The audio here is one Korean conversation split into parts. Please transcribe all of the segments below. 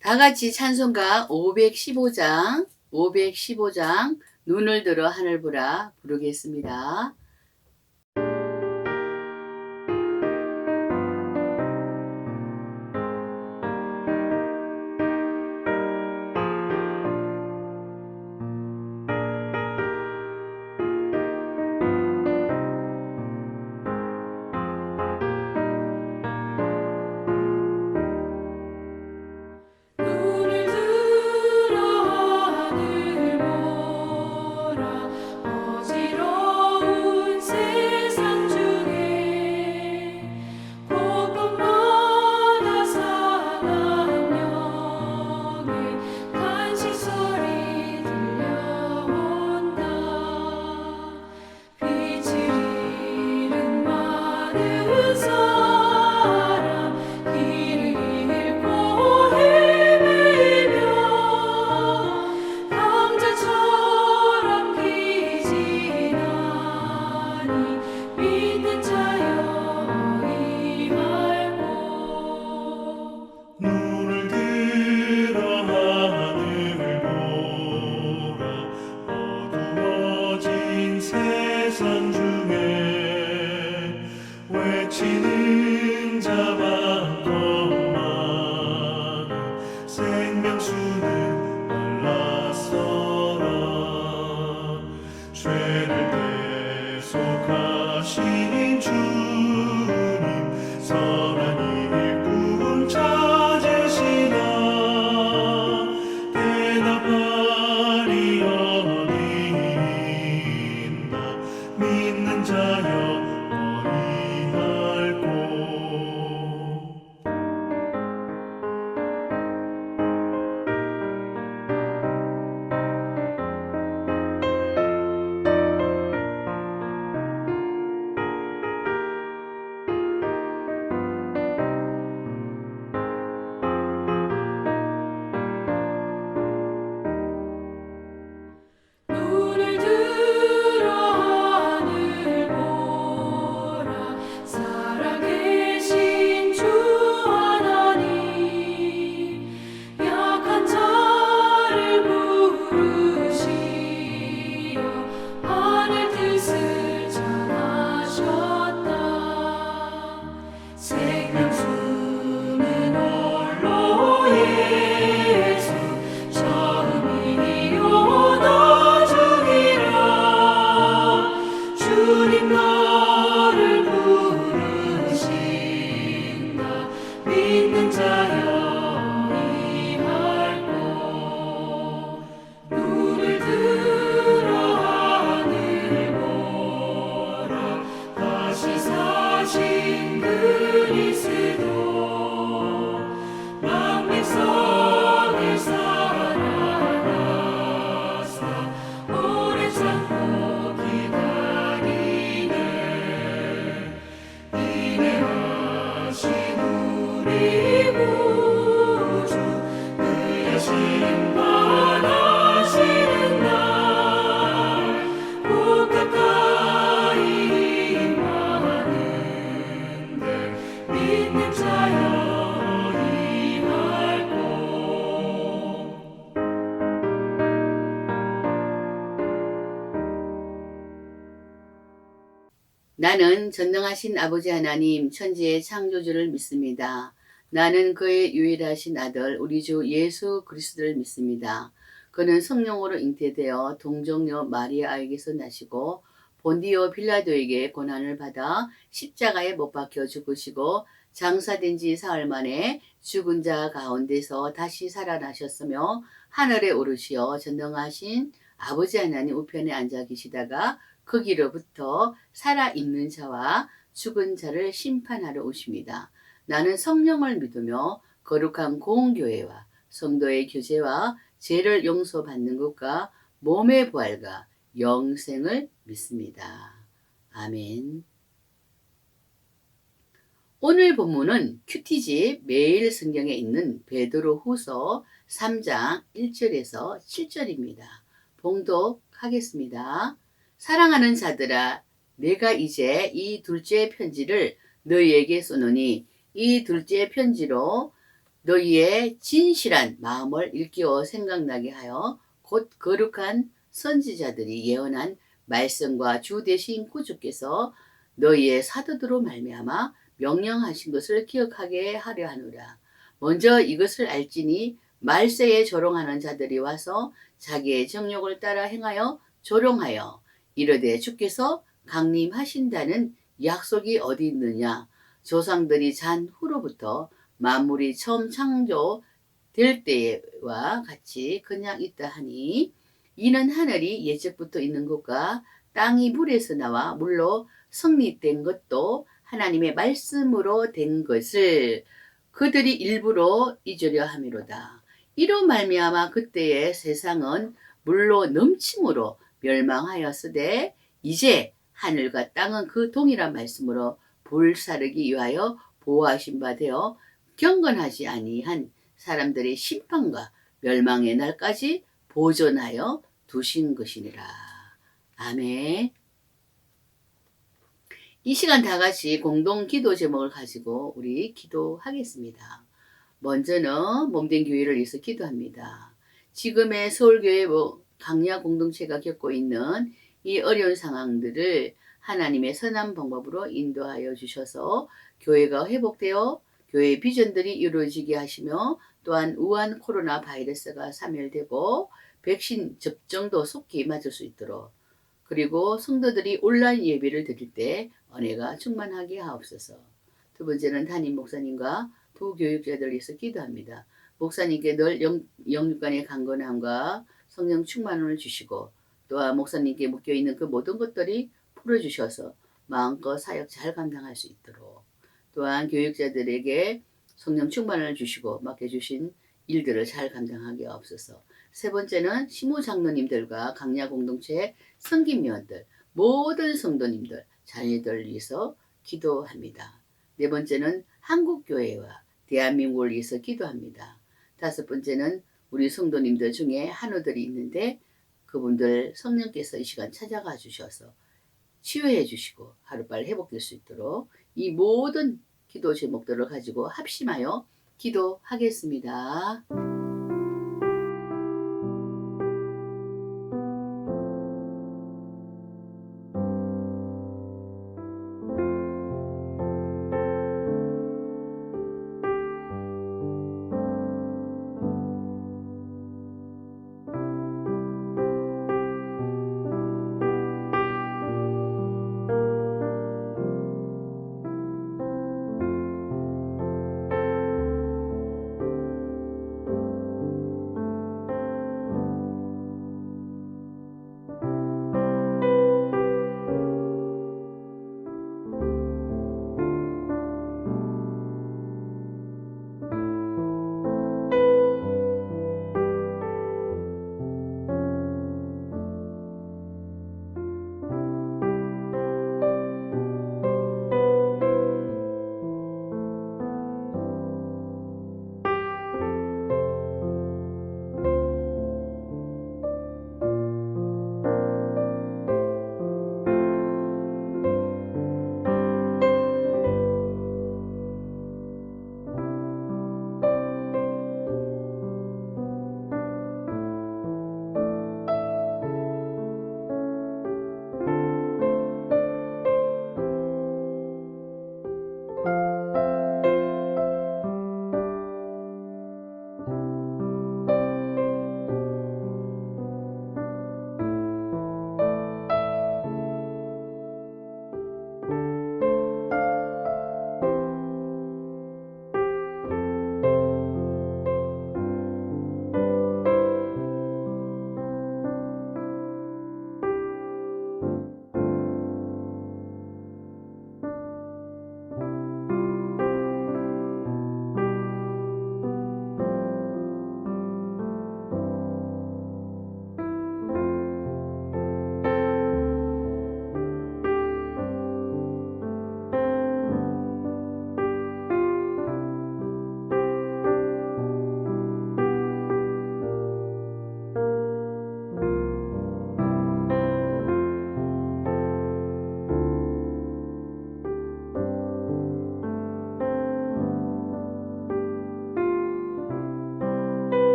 다 같이 찬송가 515장 눈을 들어 하늘 보라 부르겠습니다. 나는 전능하신 아버지 하나님 천지의 창조주를 믿습니다. 나는 그의 유일하신 아들 우리 주 예수 그리스도를 믿습니다. 그는 성령으로 잉태되어 동정녀 마리아에게서 나시고 본디오 빌라도에게 고난을 받아 십자가에 못 박혀 죽으시고 장사된 지 사흘 만에 죽은 자 가운데서 다시 살아나셨으며 하늘에 오르시어 전능하신 아버지 하나님 우편에 앉아 계시다가 거기로부터 살아있는 자와 죽은 자를 심판하러 오십니다. 나는 성령을 믿으며 거룩한 공교회와 성도의 교제와 죄를 용서받는 것과 몸의 부활과 영생을 믿습니다. 아멘. 오늘 본문은 큐티지 매일 성경에 있는 베드로후서 3장 1절에서 7절입니다. 봉독하겠습니다. 사랑하는 자들아, 내가 이제 이 둘째 편지를 너희에게 쓰노니 이 둘째 편지로 너희의 진실한 마음을 일깨워 생각나게 하여 곧 거룩한 선지자들이 예언한 말씀과 주 되신 구주께서 너희의 사도들로 말미암아 명령하신 것을 기억하게 하려 하노라. 먼저 이것을 알지니 말세에 조롱하는 자들이 와서 자기의 정욕을 따라 행하여 조롱하여 이르되 주께서 강림하신다는 약속이 어디 있느냐. 조상들이 잔 후로부터 만물이 처음 창조될 때와 같이 그냥 있다 하니 이는 하늘이 예적부터 있는 것과 땅이 물에서 나와 물로 성립된 것도 하나님의 말씀으로 된 것을 그들이 일부러 잊으려 함이로다. 이로 말미암아 그때의 세상은 물로 넘침으로 멸망하였으되 이제 하늘과 땅은 그 동일한 말씀으로 불사르기 위하여 보호하신 바 되어 경건하지 아니한 사람들의 심판과 멸망의 날까지 보존하여 두신 것이니라. 아멘. 이 시간 다 같이 공동 기도 제목을 가지고 우리 기도하겠습니다. 먼저는 몸된 교회를 위해서 기도합니다. 지금의 서울교회 강야 공동체가 겪고 있는 이 어려운 상황들을 하나님의 선한 방법으로 인도하여 주셔서 교회가 회복되어 교회의 비전들이 이루어지게 하시며 또한 우한 코로나 바이러스가 사멸되고 백신 접종도 속히 맞을 수 있도록 그리고 성도들이 온라인 예배를 드릴 때 은혜가 충만하게 하옵소서. 두 번째는 담임 목사님과 부교육자들을 위해서 기도합니다. 목사님께 늘 영육간의 강건함과 성령 충만을 주시고 또한 목사님께 묶여있는 그 모든 것들이 풀어주셔서 마음껏 사역 잘 감당할 수 있도록 또한 교육자들에게 성령 충만을 주시고 맡겨주신 일들을 잘 감당하게 하옵소서. 세 번째는 시무 장로님들과 강야 공동체 성김위원들 모든 성도님들 자녀들 위해서 기도합니다. 네 번째는 한국교회와 대한민국을 위해서 기도합니다. 다섯 번째는 우리 성도님들 중에 한우들이 있는데 그분들 성령께서 이 시간 찾아가 주셔서 치유해 주시고 하루빨리 회복될 수 있도록 이 모든 기도 제목들을 가지고 합심하여 기도하겠습니다.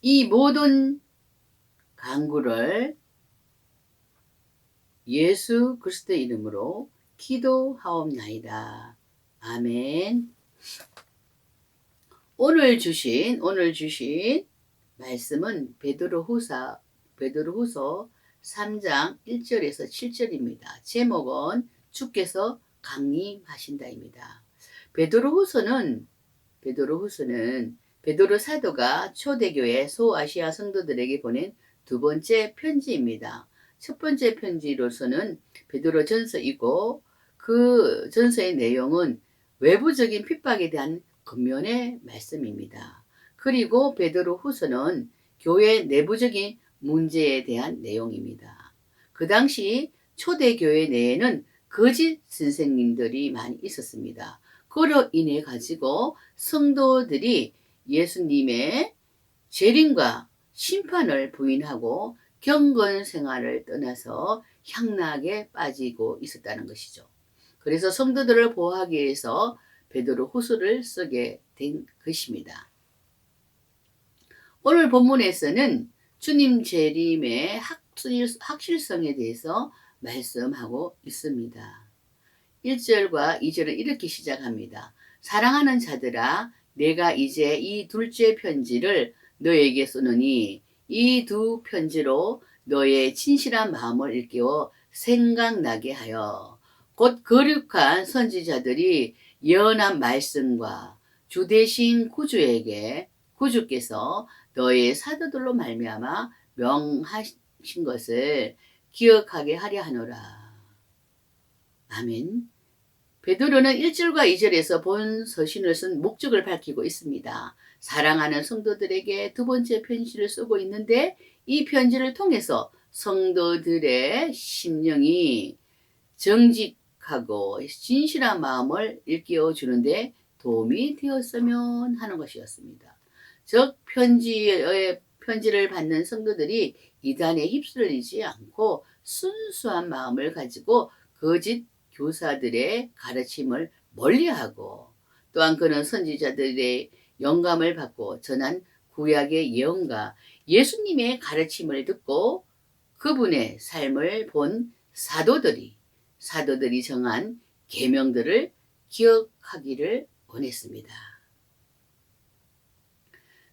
이 모든 간구를 예수 그리스도의 이름으로 기도하옵나이다. 아멘. 오늘 주신 말씀은 베드로후서 3장 1절에서 7절입니다. 제목은 주께서 강림하신다입니다. 베드로후서는 베드로 사도가 초대교회 소아시아 성도들에게 보낸 두 번째 편지입니다. 첫 번째 편지로서는 베드로 전서이고 그 전서의 내용은 외부적인 핍박에 대한 권면의 말씀입니다. 그리고 베드로 후서는 교회 내부적인 문제에 대한 내용입니다. 그 당시 초대교회 내에는 거짓 선생님들이 많이 있었습니다. 그로 인해 가지고 성도들이 예수님의 재림과 심판을 부인하고 경건 생활을 떠나서 향락에 빠지고 있었다는 것이죠. 그래서 성도들을 보호하기 위해서 베드로 후서를 쓰게 된 것입니다. 오늘 본문에서는 주님 재림의 확실성에 대해서 말씀하고 있습니다. 1절과 2절은 이렇게 시작합니다. 사랑하는 자들아, 내가 이제 이 둘째 편지를 너에게 쓰노니 이 두 편지로 너의 진실한 마음을 일깨워 생각나게 하여 곧 거룩한 선지자들이 예언한 말씀과 주 대신 구주께서 너의 사도들로 말미암아 명하신 것을 기억하게 하려 하노라. 아멘. 베드로는 1절과 2절에서 본 서신을 쓴 목적을 밝히고 있습니다. 사랑하는 성도들에게 두 번째 편지를 쓰고 있는데 이 편지를 통해서 성도들의 심령이 정직하고 진실한 마음을 일깨워 주는데 도움이 되었으면 하는 것이었습니다. 즉 편지를 받는 성도들이 이단에 휩쓸리지 않고 순수한 마음을 가지고 거짓 교사들의 가르침을 멀리하고 또한 그는 선지자들의 영감을 받고 전한 구약의 예언과 예수님의 가르침을 듣고 그분의 삶을 본 사도들이 정한 계명들을 기억하기를 원했습니다.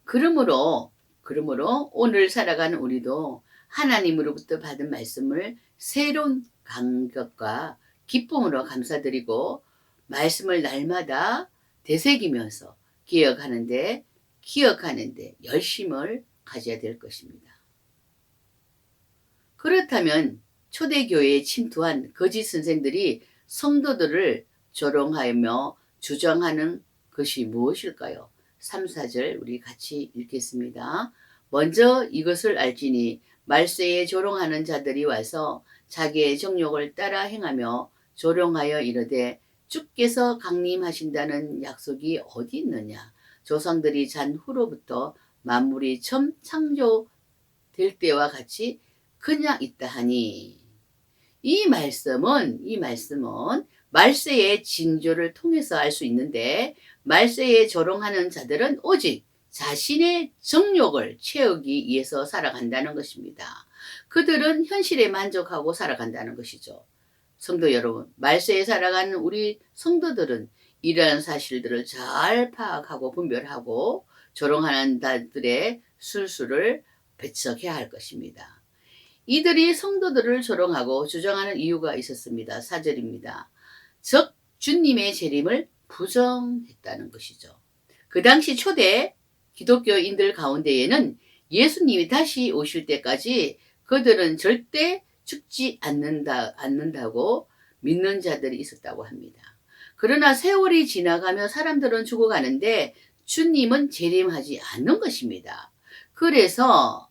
그러므로 오늘 살아가는 우리도 하나님으로부터 받은 말씀을 새로운 감격과 기쁨으로 감사드리고 말씀을 날마다 되새기면서 기억하는데 열심을 가져야 될 것입니다. 그렇다면 초대교회에 침투한 거짓 선생들이 성도들을 조롱하며 주장하는 것이 무엇일까요? 3, 4절 우리 같이 읽겠습니다. 먼저 이것을 알지니 말세에 조롱하는 자들이 와서 자기의 정욕을 따라 행하며 조롱하여 이르되 주께서 강림하신다는 약속이 어디 있느냐? 조상들이 잔 후로부터 만물이 처음 창조될 때와 같이 그냥 있다 하니 이 말씀은 말세의 징조를 통해서 알 수 있는데 말세에 조롱하는 자들은 오직 자신의 정욕을 채우기 위해서 살아간다는 것입니다. 그들은 현실에 만족하고 살아간다는 것이죠. 성도 여러분, 말세에 살아가는 우리 성도들은 이러한 사실들을 잘 파악하고 분별하고 조롱하는 자들의 술수를 배척해야 할 것입니다. 이들이 성도들을 조롱하고 주장하는 이유가 있었습니다. 4절입니다. 즉 주님의 재림을 부정했다는 것이죠. 그 당시 초대 기독교인들 가운데에는 예수님이 다시 오실 때까지 그들은 절대 죽지 않는다고 믿는 자들이 있었다고 합니다. 그러나 세월이 지나가며 사람들은 죽어가는데 주님은 재림하지 않는 것입니다. 그래서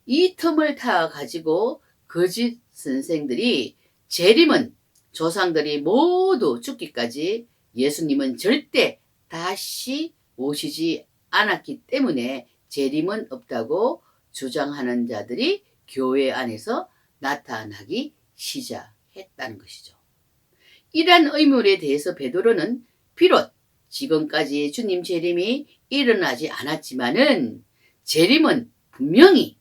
이 틈을 타 가지고 거짓 선생들이 재림은 조상들이 모두 죽기까지 예수님은 절대 다시 오시지 않았기 때문에 재림은 없다고 주장하는 자들이 교회 안에서 나타나기 시작했다는 것이죠. 이러한 의문에 대해서 베드로는 비롯 지금까지 주님 재림이 일어나지 않았지만은 재림은 분명히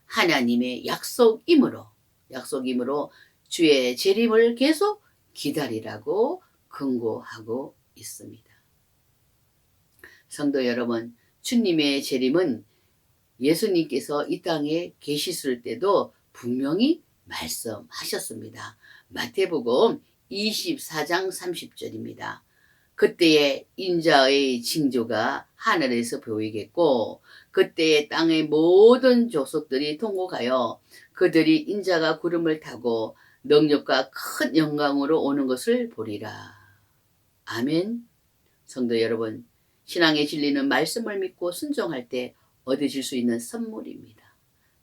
하나님의 약속이므로 주의 재림을 계속 기다리라고 권고하고 있습니다. 성도 여러분, 주님의 재림은 예수님께서 이 땅에 계시실 때도 분명히 말씀하셨습니다. 마태복음 24장 30절입니다. 그때에 인자의 징조가 하늘에서 보이겠고 그때에 땅의 모든 족속들이 통곡하여 그들이 인자가 구름을 타고 능력과 큰 영광으로 오는 것을 보리라. 아멘. 성도 여러분, 신앙의 진리는 말씀을 믿고 순종할 때 얻으실 수 있는 선물입니다.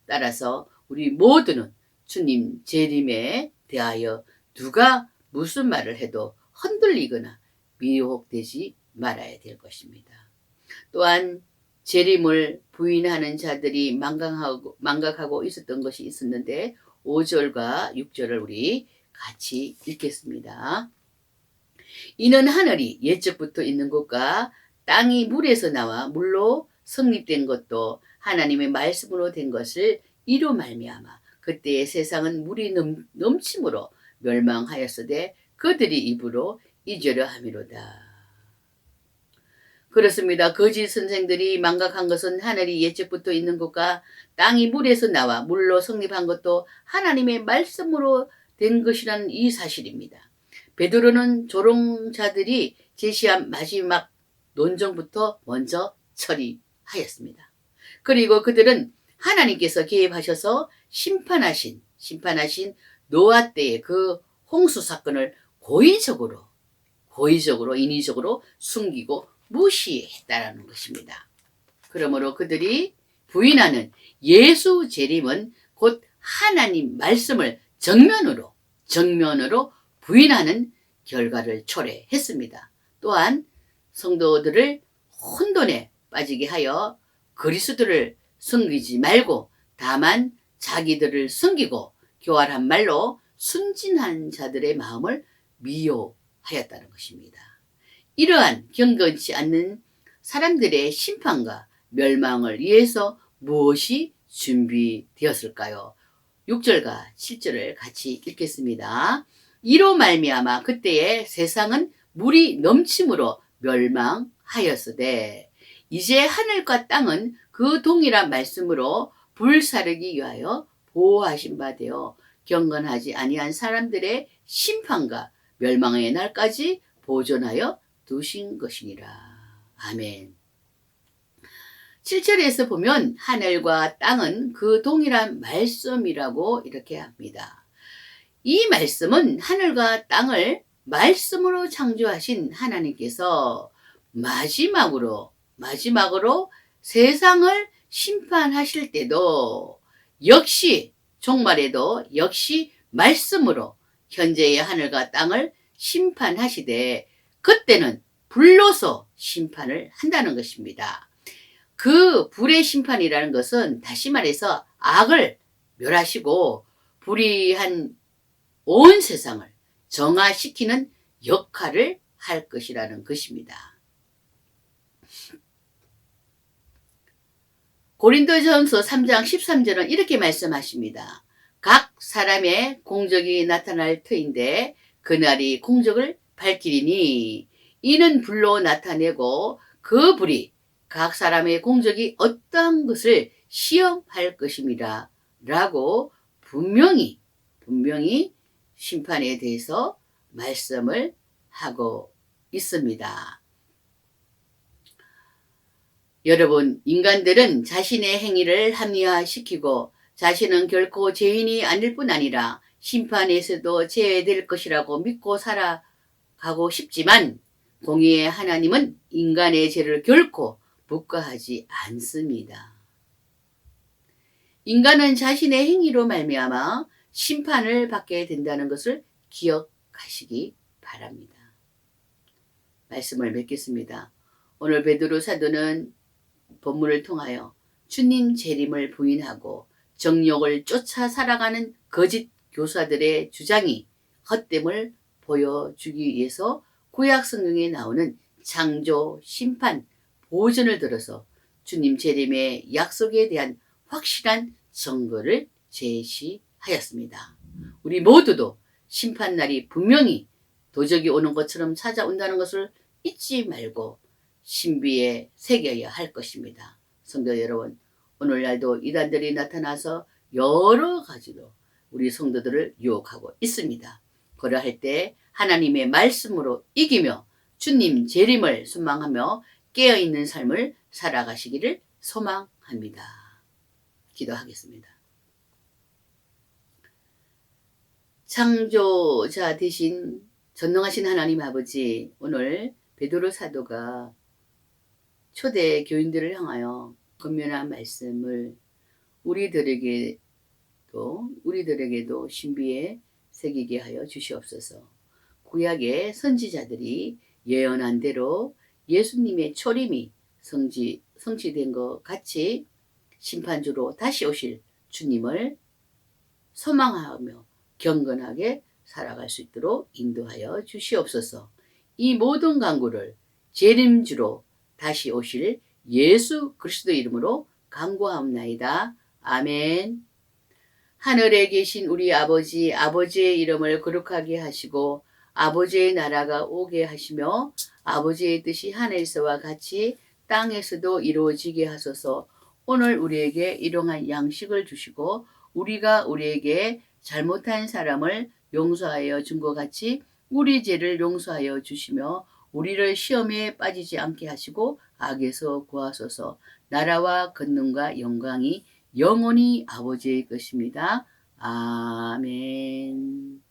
따라서 우리 모두는 주님 재림에 대하여 누가 무슨 말을 해도 흔들리거나 미혹되지 말아야 될 것입니다. 또한 재림을 부인하는 자들이 망각하고 있었던 것이 있었는데 5절과 6절을 우리 같이 읽겠습니다. 이는 하늘이 옛적부터 있는 것과 땅이 물에서 나와 물로 성립된 것도 하나님의 말씀으로 된 것을 이로 말미암아 그때의 세상은 물이 넘침으로 멸망하였으되 그들이 입으로 잊으려 함이로다. 그렇습니다. 거짓 선생들이 망각한 것은 하늘이 옛적부터 있는 것과 땅이 물에서 나와 물로 성립한 것도 하나님의 말씀으로 된 것이라는 이 사실입니다. 베드로는 조롱자들이 제시한 마지막 논정부터 먼저 처리하였습니다. 그리고 그들은 하나님께서 개입하셔서 심판하신 노아 때의 그 홍수 사건을 고의적으로 인위적으로 숨기고 무시했다라는 것입니다. 그러므로 그들이 부인하는 예수 재림은 곧 하나님 말씀을 정면으로 부인하는 결과를 초래했습니다. 또한 성도들을 혼돈에 빠지게 하여 그리스도를 섬기지 말고 다만 자기들을 섬기고 교활한 말로 순진한 자들의 마음을 미혹하였다는 것입니다. 이러한 경건치 않는 사람들의 심판과 멸망을 위해서 무엇이 준비되었을까요? 6절과 7절을 같이 읽겠습니다. 이로 말미암아 그때의 세상은 물이 넘침으로 멸망하였으되 이제 하늘과 땅은 그 동일한 말씀으로 불사르기 위하여 보호하신 바 되어 경건하지 아니한 사람들의 심판과 멸망의 날까지 보존하여 두신 것이니라. 아멘. 7절에서 보면 하늘과 땅은 그 동일한 말씀이라고 이렇게 합니다. 이 말씀은 하늘과 땅을 말씀으로 창조하신 하나님께서 마지막으로 세상을 심판하실 때도 역시 종말에도 역시 말씀으로 현재의 하늘과 땅을 심판하시되 그때는 불로서 심판을 한다는 것입니다. 그 불의 심판이라는 것은 다시 말해서 악을 멸하시고 불의한 온 세상을 정화시키는 역할을 할 것이라는 것입니다. 고린도전서 3장 13절은 이렇게 말씀하십니다. 각 사람의 공적이 나타날 터인데 그날이 공적을 밝히리니 이는 불로 나타내고 그 불이 각 사람의 공적이 어떠한 것을 시험할 것입니다. 라고 분명히 심판에 대해서 말씀을 하고 있습니다. 여러분, 인간들은 자신의 행위를 합리화시키고 자신은 결코 죄인이 아닐 뿐 아니라 심판에서도 제외될 것이라고 믿고 살아가고 싶지만 공의의 하나님은 인간의 죄를 결코 묵과하지 않습니다. 인간은 자신의 행위로 말미암아 심판을 받게 된다는 것을 기억하시기 바랍니다. 말씀을 맺겠습니다. 오늘 베드로 사도는 본문을 통하여 주님 재림을 부인하고 정욕을 쫓아 살아가는 거짓 교사들의 주장이 헛됨을 보여주기 위해서 구약 성경에 나오는 창조, 심판, 보존을 들어서 주님 재림의 약속에 대한 확실한 증거를 제시하였습니다. 우리 모두도 심판날이 분명히 도적이 오는 것처럼 찾아온다는 것을 잊지 말고 신비에 새겨야 할 것입니다. 성도 여러분, 오늘날도 이단들이 나타나서 여러 가지로 우리 성도들을 유혹하고 있습니다. 그러할 때 하나님의 말씀으로 이기며 주님 재림을 소망하며 깨어있는 삶을 살아가시기를 소망합니다. 기도하겠습니다. 창조자 대신 전능하신 하나님 아버지, 오늘 베드로 사도가 초대 교인들을 향하여 권면한 말씀을 우리들에게도 신비에 새기게 하여 주시옵소서. 구약의 선지자들이 예언한 대로 예수님의 초림이 성취된 것 같이 심판주로 다시 오실 주님을 소망하며 경건하게 살아갈 수 있도록 인도하여 주시옵소서. 이 모든 간구를 재림주로 다시 오실 예수 그리스도 이름으로 간구하옵나이다. 아멘. 하늘에 계신 우리 아버지, 아버지의 이름을 거룩하게 하시고 아버지의 나라가 오게 하시며 아버지의 뜻이 하늘에서와 같이 땅에서도 이루어지게 하소서. 오늘 우리에게 일용할 양식을 주시고 우리가 우리에게 잘못한 사람을 용서하여 준 것 같이 우리 죄를 용서하여 주시며 우리를 시험에 빠지지 않게 하시고 악에서 구하소서. 나라와 권능과 영광이 영원히 아버지의 것입니다. 아멘.